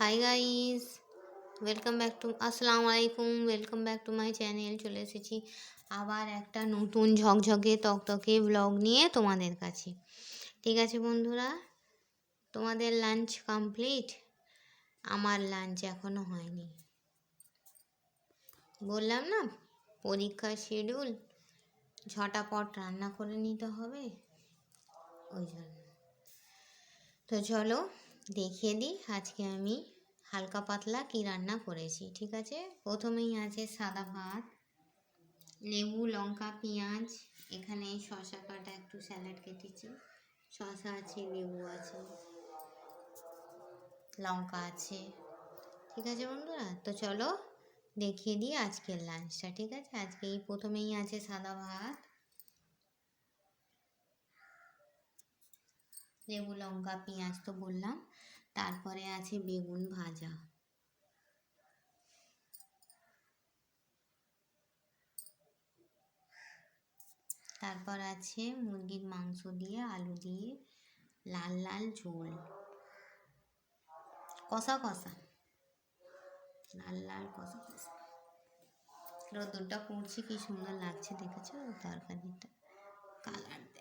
Hi guys, welcome back to আসসালামু আলাইকুম। Welcome back to my channel. চলে এসেছি আবার একটা নতুন ঝকঝকে তকতকে ব্লগ নিয়ে তোমাদের কাছে। ঠিক আছে বন্ধুরা, তোমাদের লাঞ্চ কমপ্লিট? আমার লাঞ্চ এখনও হয়নি। বললাম না, পরীক্ষার শিডিউল, ঝটাপট রান্না করে নিতে হবে, ওই জন্য। তো চলো দেখিয়ে দিই আজকে আমি হালকা পাতলা কি রান্না করেছি। ঠিক আছে, প্রথমেই আছে সাদা ভাত, লেবু লঙ্কা পেঁয়াজ, এখানে শসা কাটা, একটু স্যালাড কেটেছি, শসা আছে, লেবু আছে, লঙ্কা আছে। ঠিক আছে বন্ধুরা, তো চলো দেখিয়ে দিই আজকের লাঞ্চটা। ঠিক আছে, আজকে এই প্রথমেই আছে সাদা ভাত, লেবু লঙ্কা পেঁয়াজ তো বললাম, তারপরে আছে বেগুন ভাজা, তারপর আছে মুরগির মাংস দিয়ে আলু দিয়ে লাল লাল ঝোল, কষা কষা, লাল লাল কষা কষা। রোদ্দুরটা পড়ছে, কি সুন্দর লাগছে দেখেছো তরকারিটা, কালারটা।